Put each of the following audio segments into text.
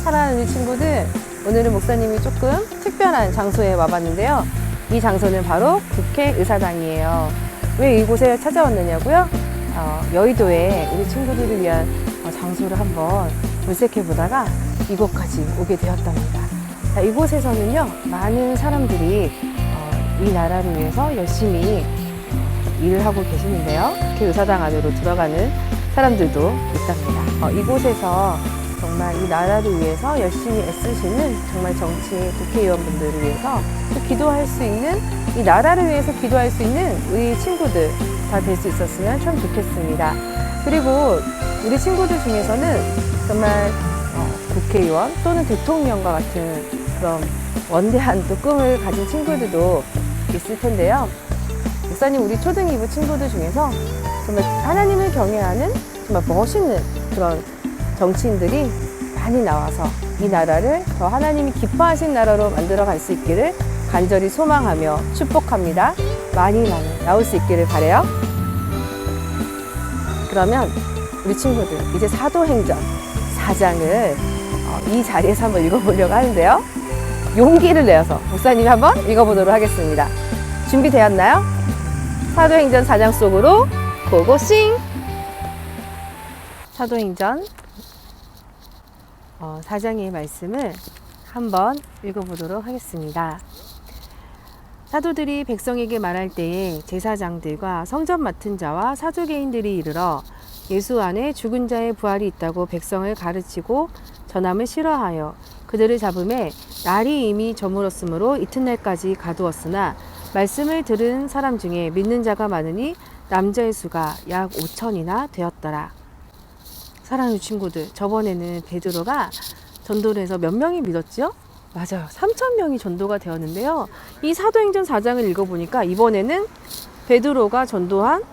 사랑하는 우리 친구들, 오늘은 목사님이 조금 특별한 장소에 와봤는데요. 이 장소는 바로 국회의사당이에요. 왜 이곳에 찾아왔느냐고요? 여의도에 우리 친구들을 위한 장소를 한번 물색해 보다가 이곳까지 오게 되었답니다. 자, 이곳에서는요, 많은 사람들이 이 나라를 위해서 열심히 일을 하고 계시는데요. 국회의사당 안으로 들어가는 사람들도 있답니다. 이곳에서 정말 이 나라를 위해서 열심히 애쓰시는 정말 정치 국회의원분들을 위해서 또 기도할 수 있는, 이 나라를 위해서 기도할 수 있는 우리 친구들 다 될 수 있었으면 참 좋겠습니다. 그리고 우리 친구들 중에서는 정말 국회의원 또는 대통령과 같은 그런 원대한 또 꿈을 가진 친구들도 있을 텐데요. 목사님, 우리 초등 2부 친구들 중에서 정말 하나님을 경외하는 정말 멋있는 그런 정치인들이 많이 나와서 이 나라를 더 하나님이 기뻐하신 나라로 만들어 갈 수 있기를 간절히 소망하며 축복합니다. 많이 나올 수 있기를 바라요. 그러면 우리 친구들, 이제 사도행전 4장을 이 자리에서 한번 읽어보려고 하는데요. 용기를 내어서 목사님이 한번 읽어보도록 하겠습니다. 준비되었나요? 사도행전 4장 속으로 고고싱! 사도행전 4장의 말씀을 한번 읽어보도록 하겠습니다. 사도들이 백성에게 말할 때에 제사장들과 성전 맡은 자와 사두개인들이 이르러 예수 안에 죽은 자의 부활이 있다고 백성을 가르치고 전함을 싫어하여 그들을 잡음에 날이 이미 저물었으므로 이튿날까지 가두었으나 말씀을 들은 사람 중에 믿는 자가 많으니 남자의 수가 약 5천이나 되었더라. 사랑하는 친구들, 저번에는 베드로가 전도를 해서 몇 명이 믿었죠? 맞아요. 3,000명이 전도가 되었는데요. 이 사도행전 4장을 읽어보니까 이번에는 베드로가 전도한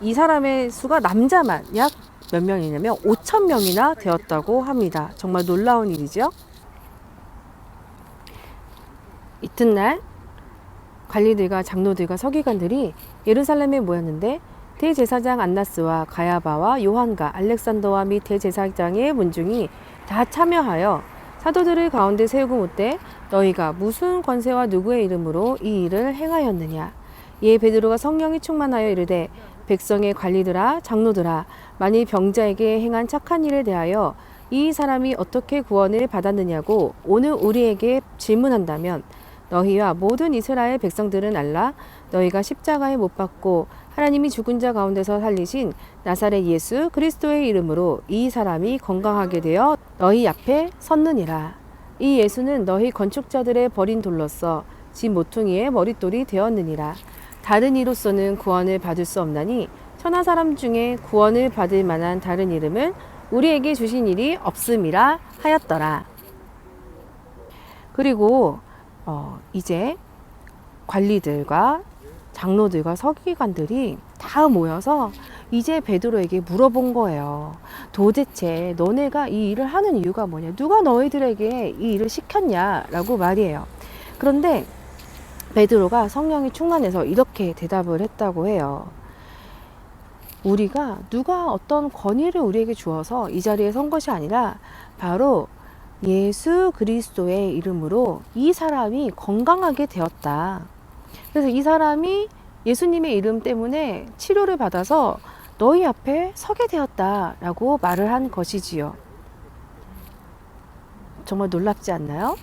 이 사람의 수가 남자만 약 몇 명이냐면 5,000명이나 되었다고 합니다. 정말 놀라운 일이죠. 이튿날 관리들과 장로들과 서기관들이 예루살렘에 모였는데 대제사장 안나스와 가야바와 요한과 알렉산더와 및 대제사장의 문중이 다 참여하여 사도들을 가운데 세우고 묻되 너희가 무슨 권세와 누구의 이름으로 이 일을 행하였느냐. 이에 베드로가 성령이 충만하여 이르되 백성의 관리들아 장로들아 만일 병자에게 행한 착한 일에 대하여 이 사람이 어떻게 구원을 받았느냐고 오늘 우리에게 질문한다면 너희와 모든 이스라엘 백성들은 알라. 너희가 십자가에 못 박고 하나님이 죽은 자 가운데서 살리신 나사렛 예수 그리스도의 이름으로 이 사람이 건강하게 되어 너희 앞에 섰느니라. 이 예수는 너희 건축자들의 버린 돌로서 집 모퉁이의 머릿돌이 되었느니라. 다른 이로서는 구원을 받을 수 없나니 천하 사람 중에 구원을 받을 만한 다른 이름을 우리에게 주신 일이 없음이라 하였더라. 그리고 이제 관리들과 장로들과 서기관들이 다 모여서 이제 베드로에게 물어본 거예요. 도대체 너네가 이 일을 하는 이유가 뭐냐? 누가 너희들에게 이 일을 시켰냐라고 말이에요. 그런데 베드로가 성령이 충만해서 이렇게 대답을 했다고 해요. 우리가 누가 어떤 권위를 우리에게 주어서 이 자리에 선 것이 아니라 바로 예수 그리스도의 이름으로 이 사람이 건강하게 되었다. 그래서 이 사람이 예수님의 이름 때문에 치료를 받아서 너희 앞에 서게 되었다라고 말을 한 것이지요. 정말 놀랍지 않나요?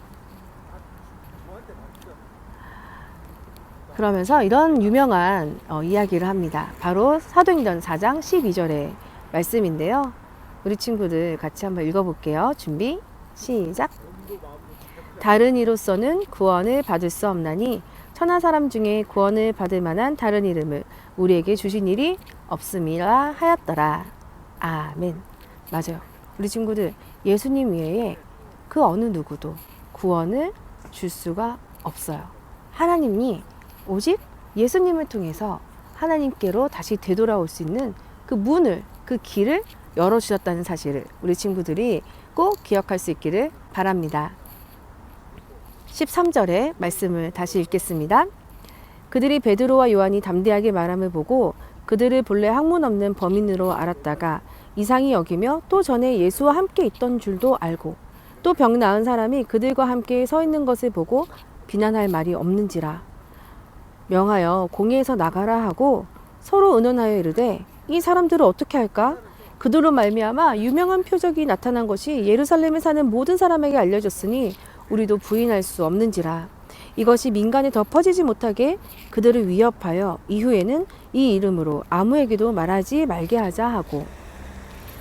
그러면서 이런 유명한 이야기를 합니다. 바로 사도행전 4장 12절의 말씀인데요. 우리 친구들 같이 한번 읽어볼게요. 준비, 시작. 다른 이로서는 구원을 받을 수 없나니 천하 사람 중에 구원을 받을 만한 다른 이름을 우리에게 주신 일이 없음이라 하였더라. 아멘. 맞아요. 우리 친구들, 예수님 외에 그 어느 누구도 구원을 줄 수가 없어요. 하나님이 오직 예수님을 통해서 하나님께로 다시 되돌아올 수 있는 그 문을, 그 길을 열어주셨다는 사실을 우리 친구들이 꼭 기억할 수 있기를 바랍니다. 13절의 말씀을 다시 읽겠습니다. 그들이 베드로와 요한이 담대하게 말함을 보고 그들을 본래 학문 없는 범인으로 알았다가 이상히 여기며 또 전에 예수와 함께 있던 줄도 알고 또 병 나은 사람이 그들과 함께 서 있는 것을 보고 비난할 말이 없는지라. 명하여 공회에서 나가라 하고 서로 의논하여 이르되 이 사람들을 어떻게 할까? 그들로 말미암아 유명한 표적이 나타난 것이 예루살렘에 사는 모든 사람에게 알려졌으니 우리도 부인할 수 없는지라. 이것이 민간에 더 퍼지지 못하게 그들을 위협하여 이후에는 이 이름으로 아무에게도 말하지 말게 하자 하고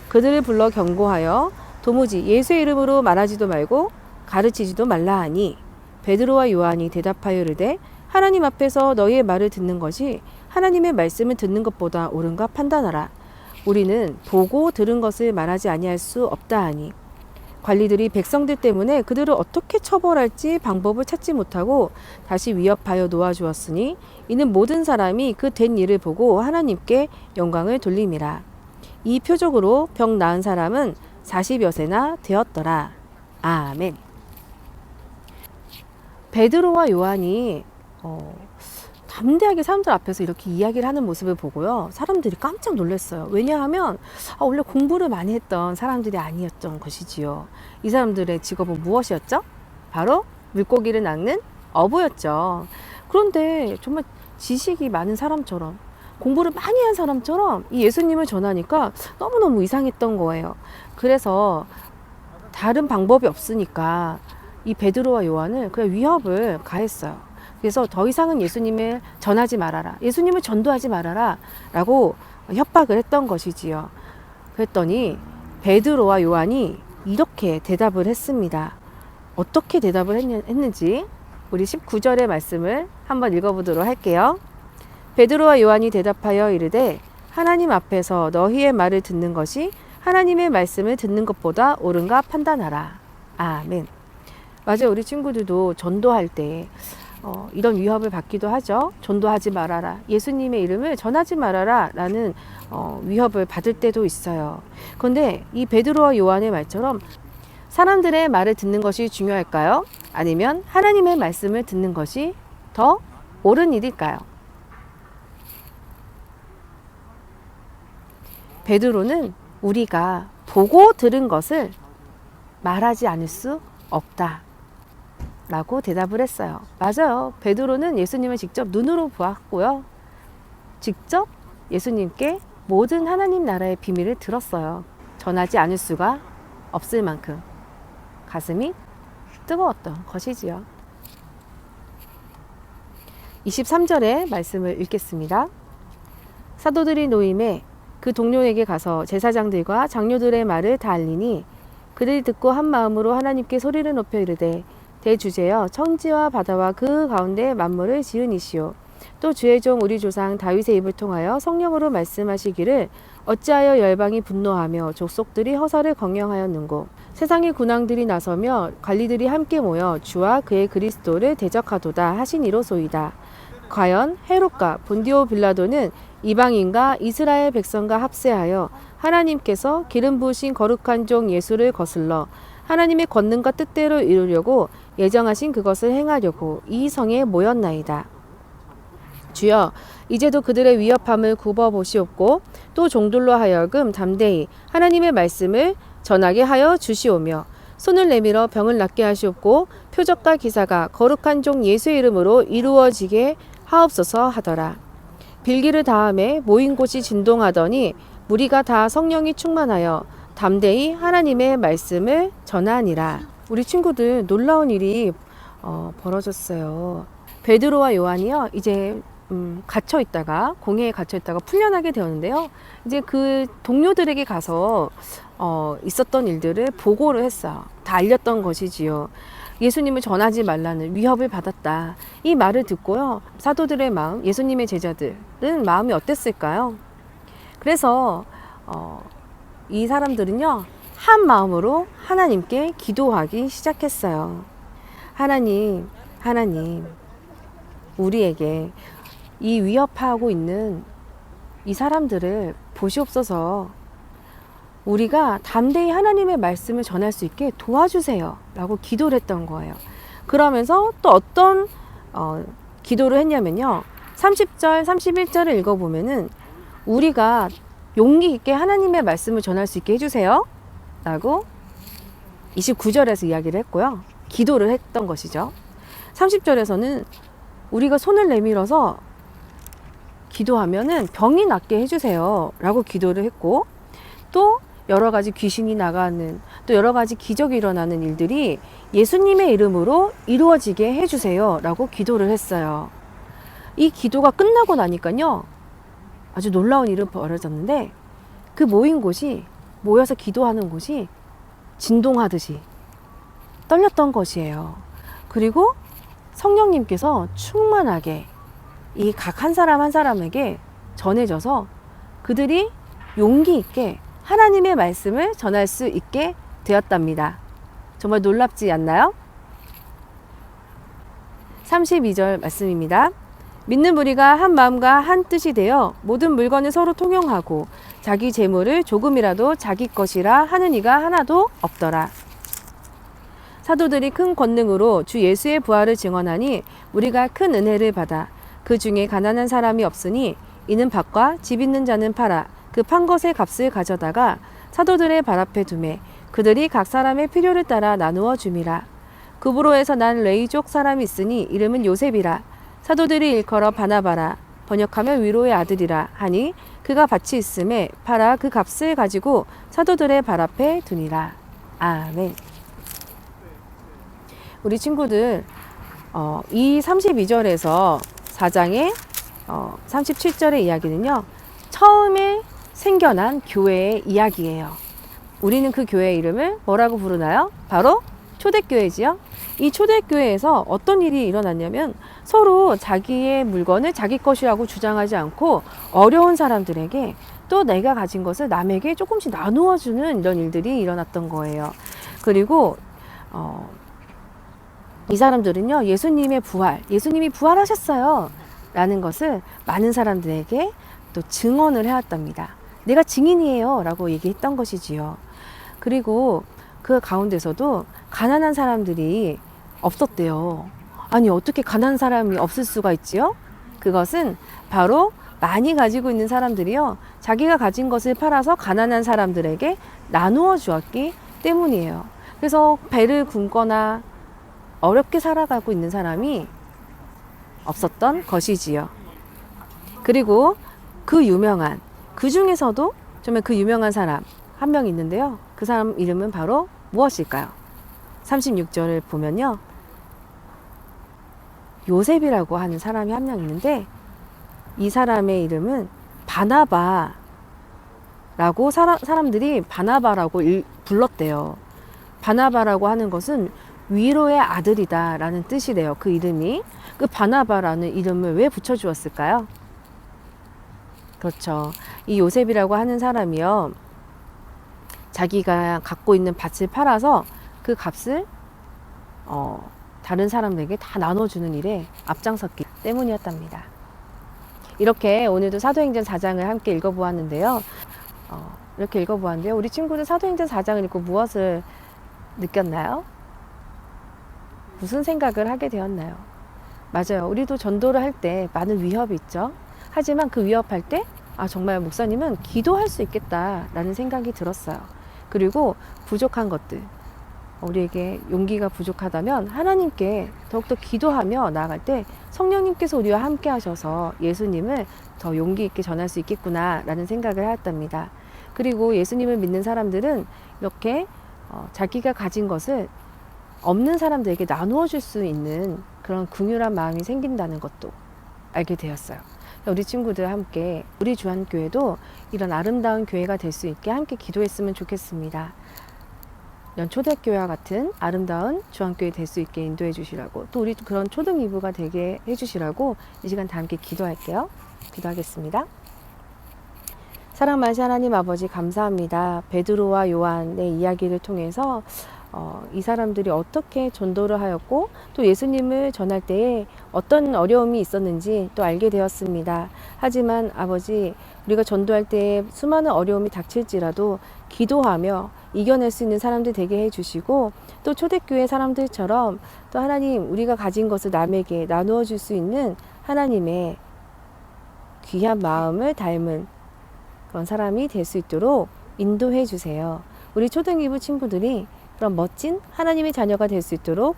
그들을 불러 경고하여 도무지 예수의 이름으로 말하지도 말고 가르치지도 말라 하니 베드로와 요한이 대답하여 이르되 하나님 앞에서 너희의 말을 듣는 것이 하나님의 말씀을 듣는 것보다 옳은가 판단하라. 우리는 보고 들은 것을 말하지 아니할 수 없다 하니 관리들이 백성들 때문에 그들을 어떻게 처벌할지 방법을 찾지 못하고 다시 위협하여 놓아주었으니 이는 모든 사람이 그 된 일을 보고 하나님께 영광을 돌림이라. 이 표적으로 병 나은 사람은 40여세나 되었더라. 아멘. 베드로와 요한이 담대하게 사람들 앞에서 이렇게 이야기를 하는 모습을 보고요. 사람들이 깜짝 놀랐어요. 왜냐하면 원래 공부를 많이 했던 사람들이 아니었던 것이지요. 이 사람들의 직업은 무엇이었죠? 바로 물고기를 낚는 어부였죠. 그런데 정말 지식이 많은 사람처럼 공부를 많이 한 사람처럼 이 예수님을 전하니까 너무너무 이상했던 거예요. 그래서 다른 방법이 없으니까 이 베드로와 요한을 그냥 위협을 가했어요. 그래서 더 이상은 예수님을 전하지 말아라. 예수님을 전도하지 말아라. 라고 협박을 했던 것이지요. 그랬더니 베드로와 요한이 이렇게 대답을 했습니다. 어떻게 대답을 했는지 우리 19절의 말씀을 한번 읽어보도록 할게요. 베드로와 요한이 대답하여 이르되 하나님 앞에서 너희의 말을 듣는 것이 하나님의 말씀을 듣는 것보다 옳은가 판단하라. 아멘. 맞아요. 우리 친구들도 전도할 때 이런 위협을 받기도 하죠. 전도하지 말아라. 예수님의 이름을 전하지 말아라. 라는 위협을 받을 때도 있어요. 그런데 이 베드로와 요한의 말처럼 사람들의 말을 듣는 것이 중요할까요? 아니면 하나님의 말씀을 듣는 것이 더 옳은 일일까요? 베드로는 우리가 보고 들은 것을 말하지 않을 수 없다. 라고 대답을 했어요. 맞아요. 베드로는 예수님을 직접 눈으로 보았고요. 직접 예수님께 모든 하나님 나라의 비밀을 들었어요. 전하지 않을 수가 없을 만큼 가슴이 뜨거웠던 것이지요. 23절의 말씀을 읽겠습니다. 사도들이 노임에 그 동료에게 가서 제사장들과 장로들의 말을 다 알리니 그들이 듣고 한 마음으로 하나님께 소리를 높여 이르되 대주제여 천지와 바다와 그 가운데 만물을 지은 이시오. 또 주의 종 우리 조상 다윗의 입을 통하여 성령으로 말씀하시기를 어찌하여 열방이 분노하며 족속들이 허사를 경영하였는고 세상의 군왕들이 나서며 관리들이 함께 모여 주와 그의 그리스도를 대적하도다 하시니로소이다. 과연 헤롯과 본디오 빌라도는 이방인과 이스라엘 백성과 합세하여 하나님께서 기름 부으신 거룩한 종 예수를 거슬러 하나님의 권능과 뜻대로 이루려고 예정하신 그것을 행하려고 이 성에 모였나이다. 주여 이제도 그들의 위협함을 굽어보시옵고 또 종들로 하여금 담대히 하나님의 말씀을 전하게 하여 주시오며 손을 내밀어 병을 낫게 하시옵고 표적과 기사가 거룩한 종 예수의 이름으로 이루어지게 하옵소서 하더라. 빌기를 다함에 모인 곳이 진동하더니 무리가 다 성령이 충만하여 담대히 하나님의 말씀을 전하니라. 우리 친구들 놀라운 일이 벌어졌어요. 베드로와 요한이요 이제 갇혀 있다가 공회에 갇혀 있다가 풀려나게 되었는데요. 이제 그 동료들에게 가서 있었던 일들을 보고를 했어요. 다 알렸던 것이지요. 예수님을 전하지 말라는 위협을 받았다. 이 말을 듣고요. 사도들의 마음, 예수님의 제자들은 마음이 어땠을까요? 그래서 이 사람들은요. 한 마음으로 하나님께 기도하기 시작했어요. 하나님, 우리에게 이 위협하고 있는 이 사람들을 보시옵소서. 우리가 담대히 하나님의 말씀을 전할 수 있게 도와주세요. 라고 기도를 했던 거예요. 그러면서 또 어떤 기도를 했냐면요. 30절, 31절을 읽어보면은 우리가 용기 있게 하나님의 말씀을 전할 수 있게 해주세요. 라고 29절에서 이야기를 했고요. 기도를 했던 것이죠. 30절에서는 우리가 손을 내밀어서 기도하면은 병이 낫게 해주세요 라고 기도를 했고, 또 여러 가지 귀신이 나가는, 또 여러 가지 기적이 일어나는 일들이 예수님의 이름으로 이루어지게 해주세요 라고 기도를 했어요. 이 기도가 끝나고 나니까요, 아주 놀라운 일이 벌어졌는데, 그 모인 곳이, 모여서 기도하는 곳이 진동하듯이 떨렸던 것이에요. 그리고 성령님께서 충만하게 이 각 한 사람 한 사람에게 전해져서 그들이 용기 있게 하나님의 말씀을 전할 수 있게 되었답니다. 정말 놀랍지 않나요? 32절 말씀입니다. 믿는 무리가 한 마음과 한 뜻이 되어 모든 물건을 서로 통용하고 자기 재물을 조금이라도 자기 것이라 하는 이가 하나도 없더라. 사도들이 큰 권능으로 주 예수의 부활을 증언하니 우리가 큰 은혜를 받아 그 중에 가난한 사람이 없으니 이는 밭과 집 있는 자는 팔아 그 판 것의 값을 가져다가 사도들의 발 앞에 두매 그들이 각 사람의 필요를 따라 나누어 줌이라. 그부로에서 난 레이족 사람이 있으니 이름은 요셉이라. 사도들이 일컬어 바나바라 번역하면 위로의 아들이라 하니 그가 밭이 있음에 팔아 그 값을 가지고 사도들의 발 앞에 두니라. 아멘. 우리 친구들 이 32절에서 4장의 37절의 이야기는요, 처음에 생겨난 교회의 이야기예요. 우리는 그 교회의 이름을 뭐라고 부르나요? 바로 초대교회지요. 이 초대교회에서 어떤 일이 일어났냐면 서로 자기의 물건을 자기 것이라고 주장하지 않고 어려운 사람들에게 또 내가 가진 것을 남에게 조금씩 나누어 주는 이런 일들이 일어났던 거예요. 그리고 이 사람들은요, 예수님의 부활, 예수님이 부활하셨어요 라는 것을 많은 사람들에게 또 증언을 해왔답니다. 내가 증인이에요 라고 얘기했던 것이지요. 그리고 그 가운데서도 가난한 사람들이 없었대요. 아니, 어떻게 가난한 사람이 없을 수가 있지요? 그것은 바로 많이 가지고 있는 사람들이요, 자기가 가진 것을 팔아서 가난한 사람들에게 나누어 주었기 때문이에요. 그래서 배를 굶거나 어렵게 살아가고 있는 사람이 없었던 것이지요. 그리고 그 중에서도 정말 그 유명한 사람 한 명 있는데요. 그 사람 이름은 바로 무엇일까요? 36절을 보면요, 요셉이라고 하는 사람이 한 명 있는데 이 사람의 이름은 바나바라고 사람들이 바나바라고 불렀대요. 바나바라고 하는 것은 위로의 아들이다 라는 뜻이래요. 그 이름이. 그 바나바라는 이름을 왜 붙여주었을까요? 그렇죠. 이 요셉이라고 하는 사람이요, 자기가 갖고 있는 밭을 팔아서 그 값을 다른 사람들에게 다 나눠주는 일에 앞장섰기 때문이었답니다. 이렇게 오늘도 사도행전 4장을 함께 읽어보았는데요. 우리 친구들 사도행전 4장을 읽고 무엇을 느꼈나요? 무슨 생각을 하게 되었나요? 맞아요. 우리도 전도를 할 때 많은 위협이 있죠. 하지만 그 위협할 때 정말 목사님은 기도할 수 있겠다라는 생각이 들었어요. 그리고 부족한 것들, 우리에게 용기가 부족하다면 하나님께 더욱더 기도하며 나아갈 때 성령님께서 우리와 함께 하셔서 예수님을 더 용기 있게 전할 수 있겠구나라는 생각을 하였답니다. 그리고 예수님을 믿는 사람들은 이렇게 자기가 가진 것을 없는 사람들에게 나누어 줄 수 있는 그런 긍휼한 마음이 생긴다는 것도 알게 되었어요. 우리 친구들 함께 우리 주한교회도 이런 아름다운 교회가 될 수 있게 함께 기도했으면 좋겠습니다. 이런 초대교회와 같은 아름다운 주한교회 될 수 있게 인도해 주시라고, 또 우리 그런 초등 이부가 되게 해 주시라고 이 시간 다 함께 기도할게요. 기도하겠습니다. 사랑 많으신 하나님 아버지, 감사합니다. 베드로와 요한의 이야기를 통해서 이 사람들이 어떻게 전도를 하였고 또 예수님을 전할 때에 어떤 어려움이 있었는지 또 알게 되었습니다. 하지만 아버지, 우리가 전도할 때에 수많은 어려움이 닥칠지라도 기도하며 이겨낼 수 있는 사람들 되게 해주시고, 또 초대교회 사람들처럼 또 하나님, 우리가 가진 것을 남에게 나누어 줄 수 있는 하나님의 귀한 마음을 닮은 그런 사람이 될 수 있도록 인도해 주세요. 우리 초등이부 친구들이 그런 멋진 하나님의 자녀가 될 수 있도록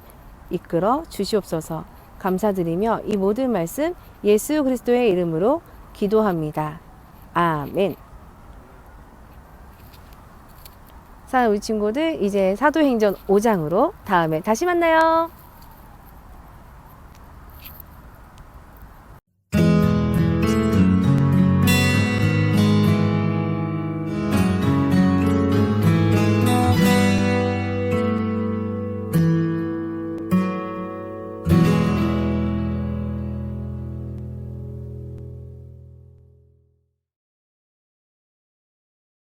이끌어 주시옵소서. 감사드리며 이 모든 말씀 예수 그리스도의 이름으로 기도합니다. 아멘. 자, 우리 친구들 이제 사도행전 5장으로 다음에 다시 만나요.